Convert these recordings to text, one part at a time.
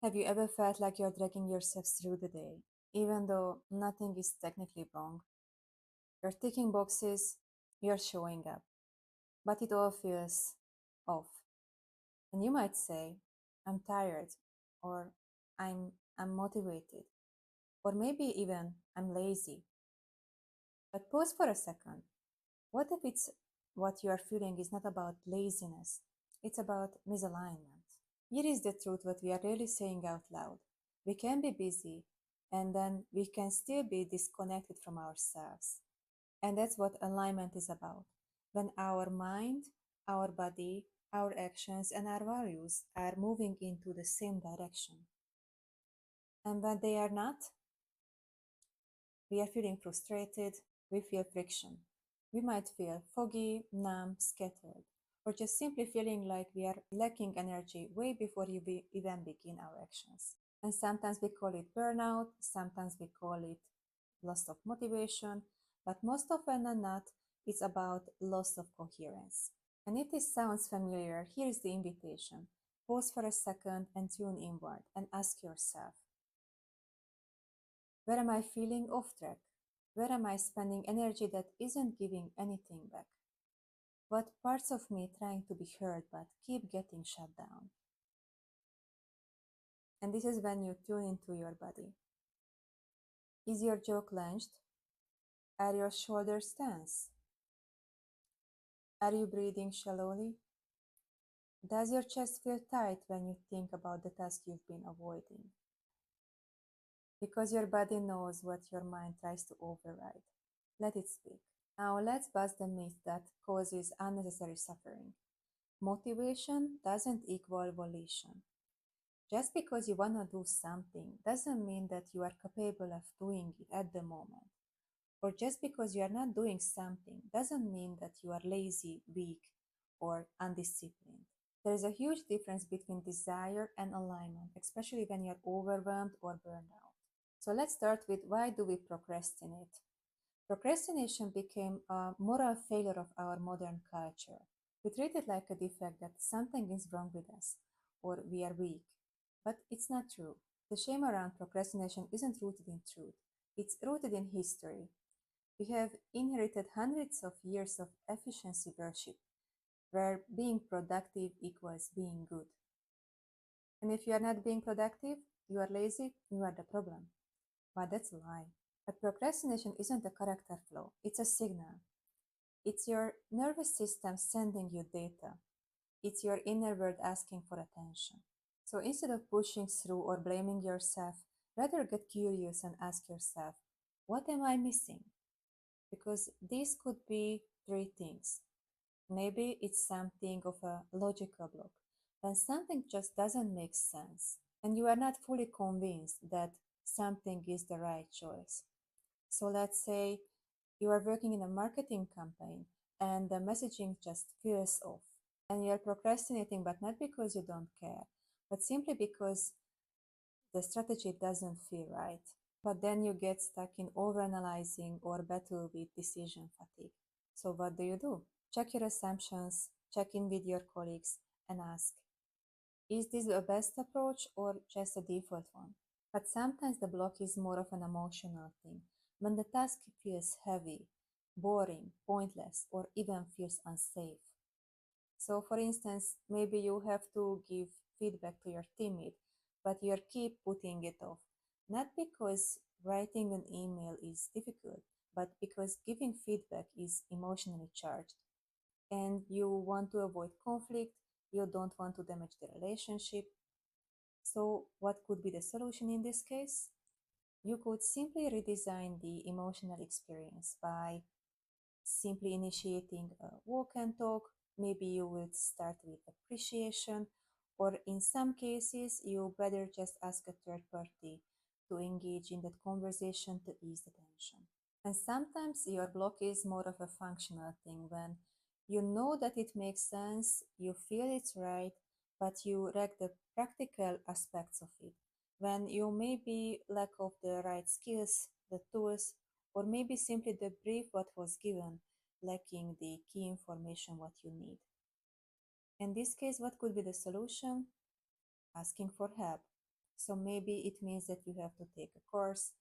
Have you ever felt like you're dragging yourself through the day, even though nothing is technically wrong? You're ticking boxes, you're showing up, but it all feels off. And you might say, I'm tired, or I'm motivated, or maybe even I'm lazy. But pause for a second. What if it's what you are feeling is not about laziness, it's about misalignment? Here is the truth what we are really saying out loud. We can be busy and then we can still be disconnected from ourselves. And that's what alignment is about. When our mind, our body, our actions, and our values are moving into the same direction. And when they are not, we are feeling frustrated, we feel friction. We might feel foggy, numb, scattered, or just simply feeling like we are lacking energy way before you even begin our actions. And sometimes we call it burnout, sometimes we call it loss of motivation, but most often than not, it's about loss of coherence. And if this sounds familiar, here is the invitation. Pause for a second and tune inward and ask yourself, where am I feeling off track? Where am I spending energy that isn't giving anything back? What parts of me trying to be heard but keep getting shut down? And this is when you tune into your body. Is your jaw clenched? Are your shoulders tense? Are you breathing shallowly? Does your chest feel tight when you think about the task you've been avoiding? Because your body knows what your mind tries to override. Let it speak. Now let's bust the myth that causes unnecessary suffering. Motivation doesn't equal volition. Just because you want to do something doesn't mean that you are capable of doing it at the moment. Or just because you are not doing something doesn't mean that you are lazy, weak, or undisciplined. There is a huge difference between desire and alignment, especially when you're overwhelmed or burned out. So let's start with, why do we procrastinate? Procrastination became a moral failure of our modern culture. We treat it like a defect that something is wrong with us or we are weak. But it's not true. The shame around procrastination isn't rooted in truth, it's rooted in history. We have inherited hundreds of years of efficiency worship, where being productive equals being good. And if you are not being productive, you are lazy, you are the problem. But that's a lie. But procrastination isn't a character flaw, it's a signal. It's your nervous system sending you data. It's your inner world asking for attention. So instead of pushing through or blaming yourself, rather get curious and ask yourself, what am I missing? Because these could be three things. Maybe it's something of a logical block, when something just doesn't make sense and you are not fully convinced that something is the right choice. So let's say you are working in a marketing campaign and the messaging just feels off and you're procrastinating, but not because you don't care, but simply because the strategy doesn't feel right. But then you get stuck in overanalyzing or battle with decision fatigue. So what do? Check your assumptions, check in with your colleagues, and ask, is this the best approach or just a default one? But sometimes the block is more of an emotional thing. When the task feels heavy, boring, pointless, or even feels unsafe. So, for instance, maybe you have to give feedback to your teammate, but you keep putting it off. Not because writing an email is difficult, but because giving feedback is emotionally charged. And you want to avoid conflict, you don't want to damage the relationship. So, what could be the solution in this case? You could simply redesign the emotional experience by simply initiating a walk and talk. Maybe you will start with appreciation, or in some cases, you better just ask a third party to engage in that conversation to ease the tension. And sometimes your block is more of a functional thing, when you know that it makes sense, you feel it's right, but you lack the practical aspects of it. When you maybe lack of the right skills, the tools, or maybe simply the brief what was given, lacking the key information what you need. In this case, what could be the solution? Asking for help. So maybe it means that you have to take a course.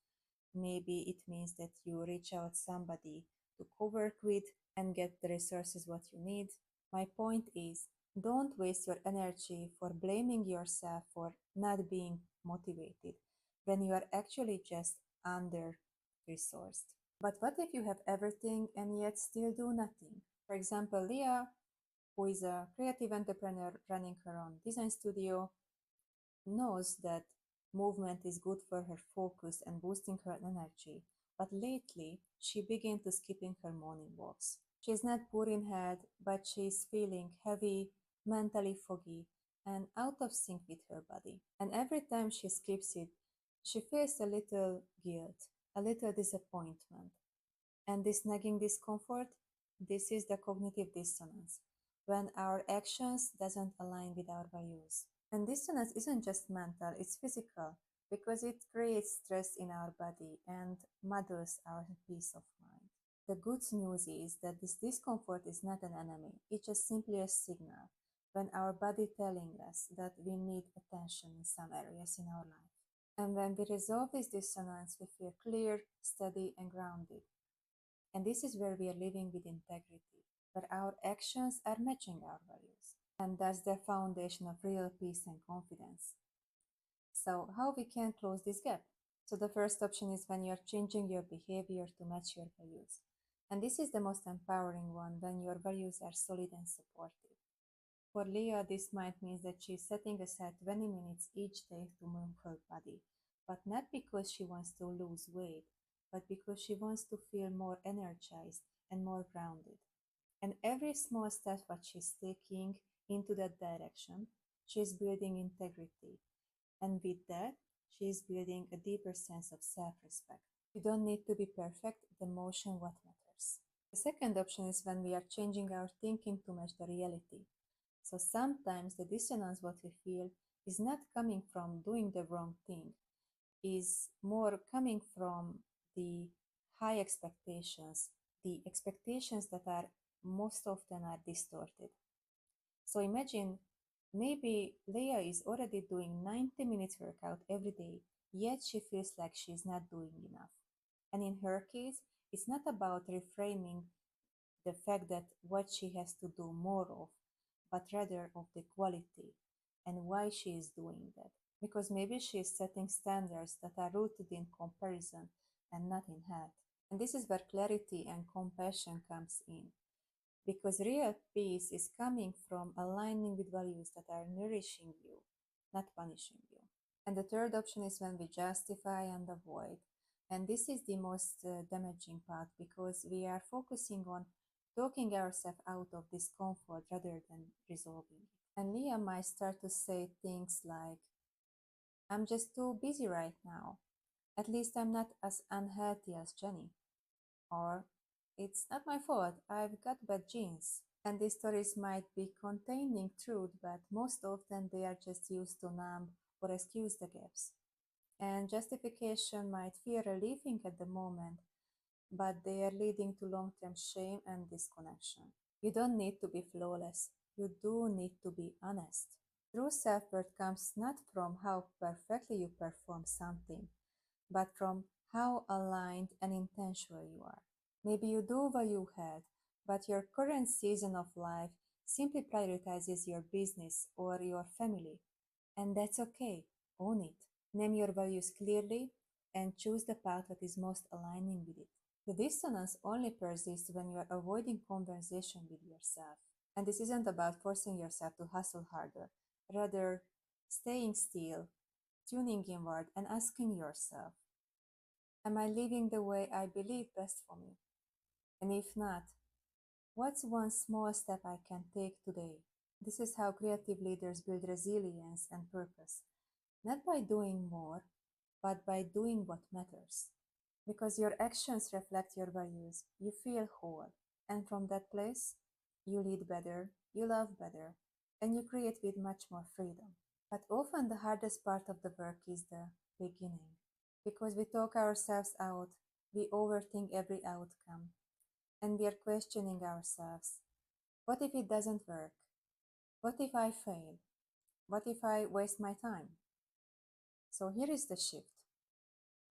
Maybe it means that you reach out somebody to co-work with and get the resources what you need. My point is, don't waste your energy for blaming yourself for not being motivated when you are actually just under resourced. But what if you have everything and yet still do nothing? For example, Leah, who is a creative entrepreneur running her own design studio, knows that movement is good for her focus and boosting her energy, but lately she began to skipping her morning walks. She is not poor in head, but she is feeling heavy, mentally foggy, and out of sync with her body. And every time she skips it, she feels a little guilt, a little disappointment. And this nagging discomfort, this is the cognitive dissonance, when our actions doesn't align with our values. And dissonance isn't just mental, it's physical, because it creates stress in our body and muddles our peace of mind. The good news is that this discomfort is not an enemy, it's just simply a signal when our body telling us that we need attention in some areas in our life. And when we resolve this dissonance, we feel clear, steady, and grounded. And this is where we are living with integrity, where our actions are matching our values. And that's the foundation of real peace and confidence. So, how we can close this gap? So, the first option is when you're changing your behavior to match your values. And this is the most empowering one when your values are solid and supportive. For Leah, this might mean that she's setting aside 20 minutes each day to move her body, but not because she wants to lose weight, but because she wants to feel more energized and more grounded. And every small step that she's taking into that direction, she's building integrity. And with that, she is building a deeper sense of self-respect. You don't need to be perfect, the motion what matters. The second option is when we are changing our thinking to match the reality. So sometimes the dissonance what we feel is not coming from doing the wrong thing, is more coming from the high expectations, the expectations that are most often are distorted. So imagine maybe Leah is already doing 90 minutes workout every day, yet she feels like she's not doing enough. And in her case, it's not about reframing the fact that what she has to do more of, but rather of the quality and why she is doing that. Because maybe she is setting standards that are rooted in comparison and not in health. And this is where clarity and compassion comes in. Because real peace is coming from aligning with values that are nourishing you, not punishing you. And the third option is when we justify and avoid. And this is the most damaging part because we are focusing on talking ourselves out of discomfort rather than resolving it. And Leah might start to say things like, I'm just too busy right now. At least I'm not as unhealthy as Jenny. Or, it's not my fault, I've got bad genes. And these stories might be containing truth, but most often they are just used to numb or excuse the gaps. And justification might feel relieving at the moment, but they are leading to long-term shame and disconnection. You don't need to be flawless. You do need to be honest. True self-worth comes not from how perfectly you perform something, but from how aligned and intentional you are. Maybe you do value health, but your current season of life simply prioritizes your business or your family. And that's okay. Own it. Name your values clearly and choose the path that is most aligning with it. The dissonance only persists when you are avoiding conversation with yourself. And this isn't about forcing yourself to hustle harder, rather, staying still, tuning inward, and asking yourself, am I living the way I believe best for me? And if not, what's one small step I can take today? This is how creative leaders build resilience and purpose, not by doing more, but by doing what matters. Because your actions reflect your values, you feel whole, and from that place, you lead better, you love better, and you create with much more freedom. But often the hardest part of the work is the beginning. Because we talk ourselves out, we overthink every outcome, and we are questioning ourselves. What if it doesn't work? What if I fail? What if I waste my time? So here is the shift.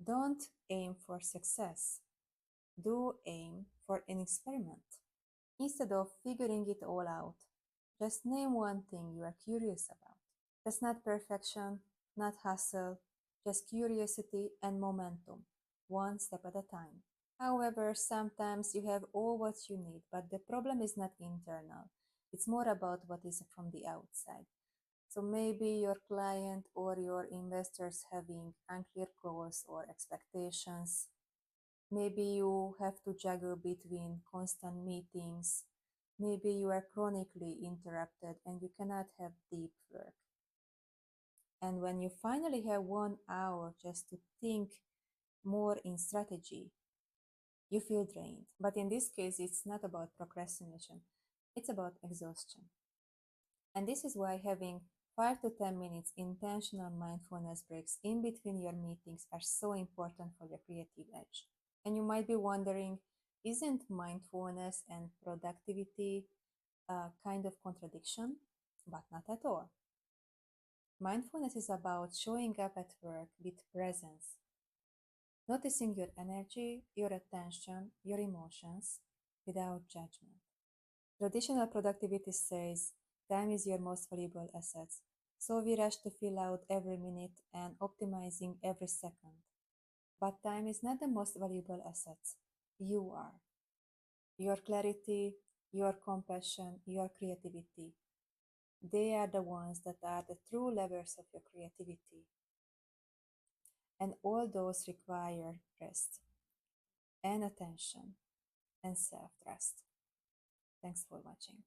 Don't aim for success. Do aim for an experiment. Instead of figuring it all out, just name one thing you are curious about. That's not perfection, not hustle, just curiosity and momentum, one step at a time. However, sometimes you have all what you need, but the problem is not internal. It's more about what is from the outside. So maybe your client or your investors having unclear goals or expectations. Maybe you have to juggle between constant meetings. Maybe you are chronically interrupted and you cannot have deep work. And when you finally have 1 hour just to think more in strategy, you feel drained. But in this case, it's not about procrastination, it's about exhaustion. And this is why having 5 to 10 minutes intentional mindfulness breaks in between your meetings are so important for your creative edge. And you might be wondering, isn't mindfulness and productivity a kind of contradiction? But not at all. Mindfulness is about showing up at work with presence, noticing your energy, your attention, your emotions without judgment. Traditional productivity says time is your most valuable asset, so we rush to fill out every minute and optimizing every second. But time is not the most valuable asset. You are. Your clarity, your compassion, your creativity. They are the ones that are the true levers of your creativity. And all those require rest and attention and self trust. Thanks for watching.